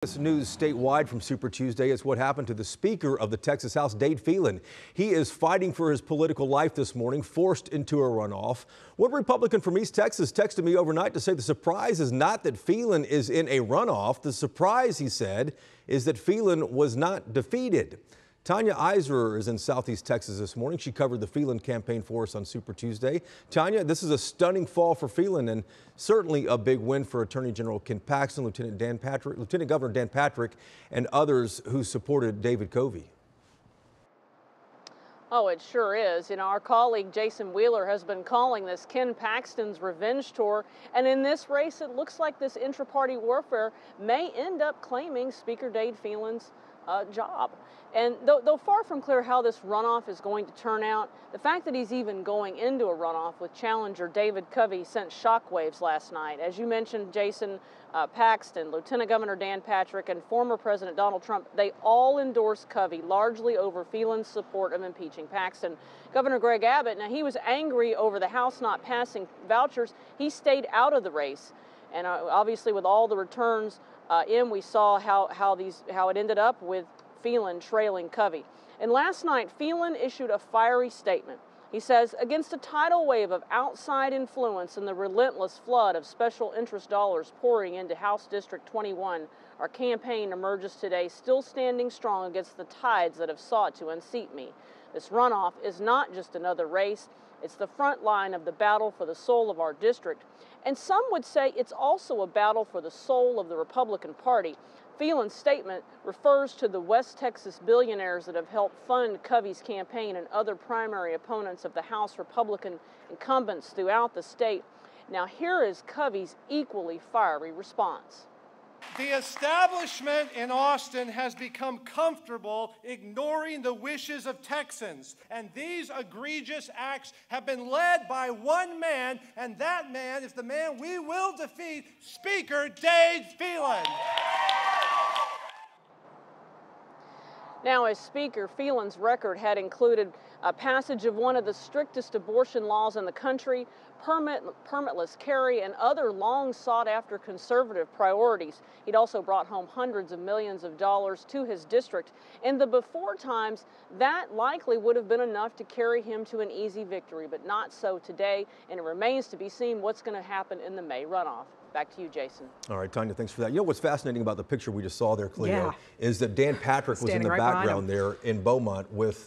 This news statewide from Super Tuesday is what happened to the Speaker of the Texas House, Dade Phelan. He is fighting for his political life this morning, forced into a runoff. One Republican from East Texas texted me overnight to say the surprise is not that Phelan is in a runoff. The surprise, he said, is that Phelan was not defeated. Tanya Eiserer is in Southeast Texas this morning. She covered the Phelan campaign for us on Super Tuesday. Tanya, this is a stunning fall for Phelan and certainly a big win for Attorney General Ken Paxton, Lieutenant Governor Dan Patrick, and others who supported David Covey. Oh, it sure is. You know, our colleague Jason Wheeler has been calling this Ken Paxton's revenge tour. And in this race, it looks like this intra-party warfare may end up claiming Speaker Dade Phelan's job. And though far from clear how this runoff is going to turn out, the fact that he's even going into a runoff with challenger David Covey sent shockwaves last night. As you mentioned, Jason, Paxton, Lieutenant Governor Dan Patrick, and former President Donald Trump, they all endorsed Covey largely over Phelan's support of impeaching Paxton. Governor Greg Abbott, now he was angry over the House not passing vouchers. He stayed out of the race. And obviously with all the returns we saw how it ended up with Phelan trailing Covey. And last night, Phelan issued a fiery statement. He says, against a tidal wave of outside influence and the relentless flood of special interest dollars pouring into House District 21, our campaign emerges today still standing strong against the tides that have sought to unseat me. This runoff is not just another race. It's the front line of the battle for the soul of our district. And some would say it's also a battle for the soul of the Republican Party. Phelan's statement refers to the West Texas billionaires that have helped fund Covey's campaign and other primary opponents of the House Republican incumbents throughout the state. Now here is Covey's equally fiery response. The establishment in Austin has become comfortable ignoring the wishes of Texans, and these egregious acts have been led by one man, and that man is the man we will defeat, Speaker Dade Phelan. Now, as Speaker, Phelan's record had included a passage of one of the strictest abortion laws in the country, permitless carry, and other long sought-after conservative priorities. He'd also brought home hundreds of millions of dollars to his district. In the before times, that likely would have been enough to carry him to an easy victory, but not so today, and it remains to be seen what's going to happen in the May runoff. Back to you, Jason. All right, Tanya, thanks for that. You know what's fascinating about the picture we just saw there, Cleo, is that Dan Patrick was in the background there in Beaumont with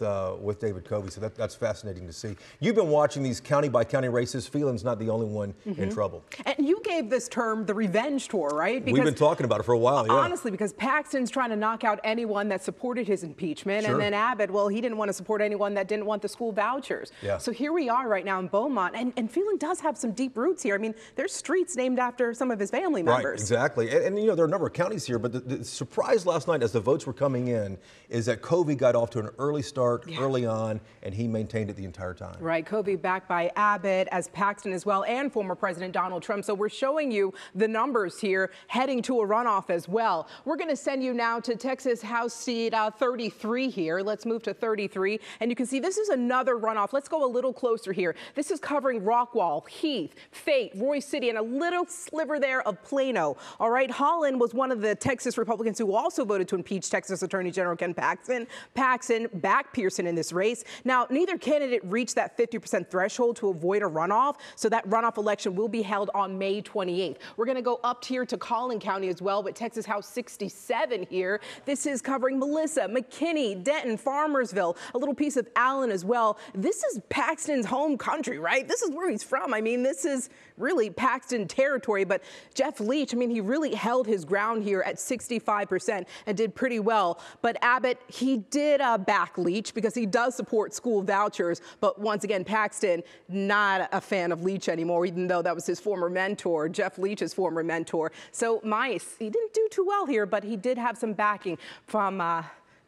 David Covey. So that's fascinating to see. You've been watching these county-by-county races. Phelan's not the only one in trouble. And you gave this term the revenge tour, right? Because we've been talking about it for a while, yeah. Honestly, because Paxton's trying to knock out anyone that supported his impeachment. Sure. And then Abbott, well, he didn't want to support anyone that didn't want the school vouchers. Yeah. So here we are right now in Beaumont. And Phelan does have some deep roots here. I mean, there's streets named after some of his family members. Right, exactly. And you know, there are a number of counties here, but the surprise last night as the votes were coming in is that Covey got off to an early start early on, and he maintained it the entire time. Right, Covey backed by Abbott, as Paxton as well, and former President Donald Trump. So we're showing you the numbers here heading to a runoff as well. We're going to send you now to Texas House seat 33 here. Let's move to 33. And you can see this is another runoff. Let's go a little closer here. This is covering Rockwall, Heath, Fate, Royce City, and a little sliver there of Plano. All right, Holland was one of the Texas Republicans who also voted to impeach Texas Attorney General Ken Paxton. Paxton backed Pearson in this race. Now, neither candidate reached that 50% threshold to avoid a runoff, so that runoff election will be held on May 28th. We're going to go up here to Collin County as well, but Texas House 67 here. This is covering Melissa, McKinney, Denton, Farmersville, a little piece of Allen as well. This is Paxton's home country, right? This is where he's from. I mean, this is really Paxton territory, but Jeff Leach, I mean, he really held his ground here at 65% and did pretty well. But Abbott, he did back Leach because he does support school vouchers. But once again, Paxton, not a fan of Leach anymore, even though that was his former mentor, Jeff Leach's former mentor. So Mice, he didn't do too well here, but he did have some backing from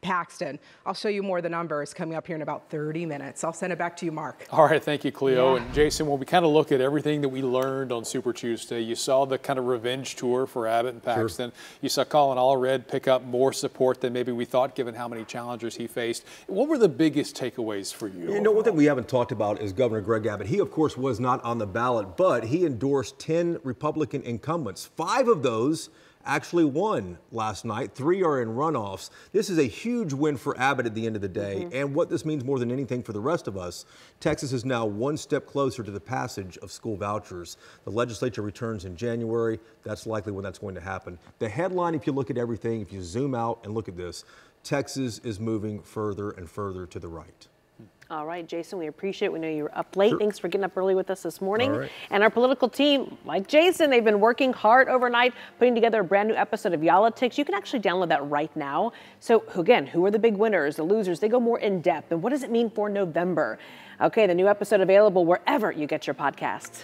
Paxton. I'll show you more of the numbers coming up here in about 30 minutes. I'll send it back to you, Mark. All right, thank you, Cleo. And Jason, when we kind of look at everything that we learned on Super Tuesday, you saw the kind of revenge tour for Abbott and Paxton. Sure. You saw Colin Allred pick up more support than maybe we thought, given how many challengers he faced. What were the biggest takeaways for you? You know, one thing we haven't talked about is Governor Greg Abbott. He, of course, was not on the ballot, but he endorsed 10 Republican incumbents. 5 of those actually won last night. 3 are in runoffs. This is a huge win for Abbott at the end of the day. And what this means more than anything for the rest of us, Texas is now one step closer to the passage of school vouchers. The legislature returns in January. That's likely when that's going to happen. The headline, if you look at everything, if you zoom out and look at this, Texas is moving further and further to the right. All right, Jason, we appreciate it. We know you were up late. Sure. Thanks for getting up early with us this morning. All right. And our political team, like Jason, they've been working hard overnight, putting together a brand new episode of Y'all-itics. You can actually download that right now. So again, who are the big winners, the losers? They go more in depth. And what does it mean for November? Okay, the new episode available wherever you get your podcasts.